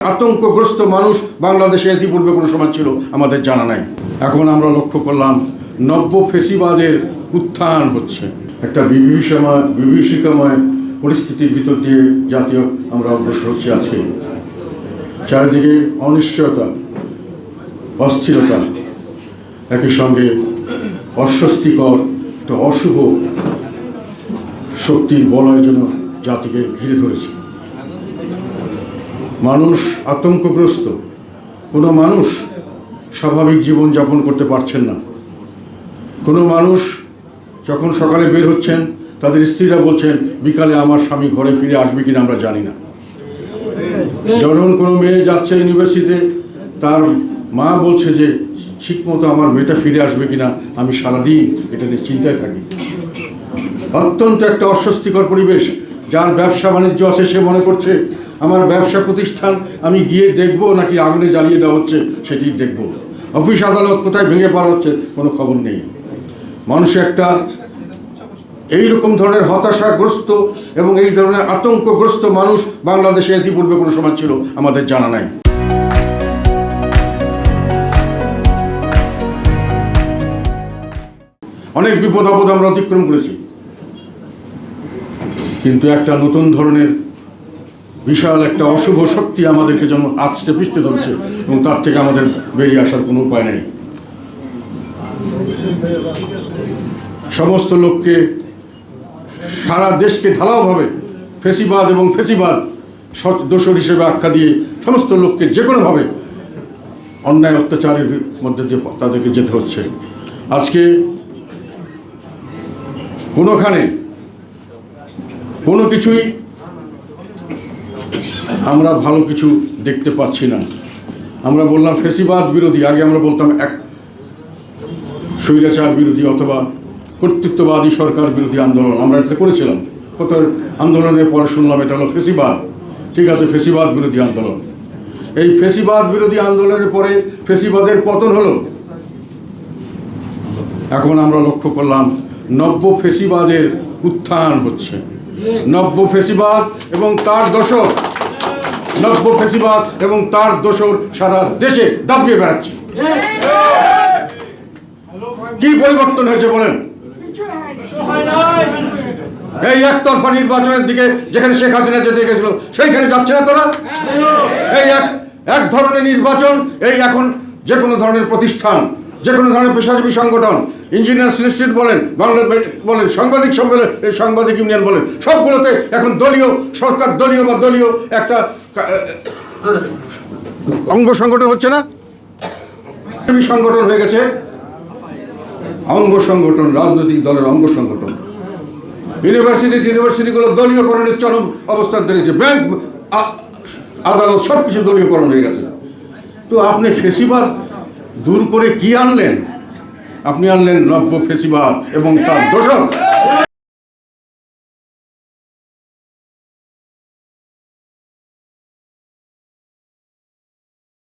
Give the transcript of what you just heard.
আতঙ্কগ্রস্ত মানুষ বাংলাদেশে ইতিপূর্বে কোনো সময় ছিল আমাদের জানা নাই। এখন আমরা লক্ষ্য করলাম নব্য ফেসিবাদের উত্থান হচ্ছে। একটা বিভীষিকাময় পরিস্থিতির ভিতর দিয়ে জাতীয় আমরা অগ্রসর হচ্ছি। আজকে চারিদিকে অনিশ্চয়তা, অস্থিরতা, একই সঙ্গে অস্বস্তিকর একটা অশুভ শক্তির বলয় যেন জাতিকে ঘিরে ধরেছে। মানুষ আতঙ্কগ্রস্ত, কোনো মানুষ স্বাভাবিক জীবনযাপন করতে পারছেন না। কোনো মানুষ যখন সকালে বের হচ্ছেন তাদের স্ত্রীরা বলছেন বিকালে আমার স্বামী ঘরে ফিরে আসবে কিনা আমরা জানি না। যখন কোনো মেয়ে যাচ্ছে ইউনিভার্সিটিতে তার মা বলছে যে ঠিকমতো আমার মেয়েটা ফিরে আসবে কিনা, আমি সারাদিন এটা নিয়ে চিন্তায় থাকি। অত্যন্ত একটা অস্বস্তিকর পরিবেশ। যার ব্যবসা বাণিজ্য আছে সে মনে করছে আমার ব্যবসা প্রতিষ্ঠান আমি গিয়ে দেখব নাকি আগুনে জ্বালিয়ে দেওয়া হচ্ছে সেটি দেখব। অফিস আদালত কোথায় ভেঙে পড়া হচ্ছে কোনো খবর নেই। মানুষ একটা এইরকম ধরনের হতাশাগ্রস্ত এবং এই ধরনের আতঙ্কগ্রস্ত মানুষ বাংলাদেশে ইতিপূর্বে কোনো সময় ছিল আমাদের জানা নাই। অনেক বিপদ আপদ আমরা অতিক্রম করেছি, কিন্তু একটা নতুন ধরনের বিশাল একটা অশুভ শক্তি আমাদেরকে যেন আছড়ে পিষ্টে ধরছে এবং তার থেকে আমাদের বেরিয়ে আসার কোনো উপায় নেই। সমস্ত লোককে, সারা দেশকে ঢালাওভাবে ফেসিবাদ এবং ফেসিবাদ দোষর হিসেবে আখ্যা দিয়ে সমস্ত লোককে যে কোনোভাবে অন্যায় অত্যাচারের মধ্যে দিয়ে তাদেরকে যেতে হচ্ছে। আজকে কোনোখানে কোনো কিছুই আমরা ভালো কিছু দেখতে পাচ্ছি না। আমরা বললাম ফেসিবাদ বিরোধী, আগে আমরা বলতাম এক স্বৈরাচার বিরোধী অথবা কর্তৃত্ববাদী সরকার বিরোধী আন্দোলন। আমরা এটা করেছিলাম। কত আন্দোলনের পরে শুনলাম এটা হলো ফেসিবাদ। ঠিক আছে, ফেসিবাদ বিরোধী আন্দোলন। এই ফেসিবাদ বিরোধী আন্দোলনের পরে ফেসিবাদের পতন হলো। এখন আমরা লক্ষ্য করলাম নব্য ফেসিবাদের উত্থান হচ্ছে। নব্য ফেসিবাদ এবং তার দোসর, নব্য ফেসিবাদ এবং তার দোসর সারা দেশে দাপিয়ে বেড়াচ্ছে। কি পরিবর্তন হয়েছে বলেন? এই একতরফা নির্বাচনের দিকে যেখানে শেখ হাসিনা যেতে গেছিল সেইখানে যাচ্ছে না তোরা। এই এক ধরনের নির্বাচন, এই এখন যে কোনো ধরনের প্রতিষ্ঠান, যে কোনো ধরনের পেশাজীবী সংগঠন, ইঞ্জিনিয়ার্স ইনস্টিটিউট বলেন, বাংলা বলেন, সাংবাদিক সম্মেলন, এই সাংবাদিক ইউনিয়ন বলেন, সবগুলোতে এখন দলীয় সরকার, দলীয় বা দলীয় একটা অঙ্গ সংগঠন হচ্ছে না, সংগঠন হয়ে গেছে অঙ্গ সংগঠন, রাজনৈতিক দলের অঙ্গ সংগঠন। ইউনিভার্সিটিগুলো দলীয়করণের চরম অবস্থান দাঁড়িয়েছে। ব্যাংক, আদালত সব কিছু দলীয়করণ হয়ে গেছে। তো আপনি ফেসিবাদ দূর করে কি আনলেন? আপনি আনলেন নব্য ফেসিবাদ এবং তার দোসর।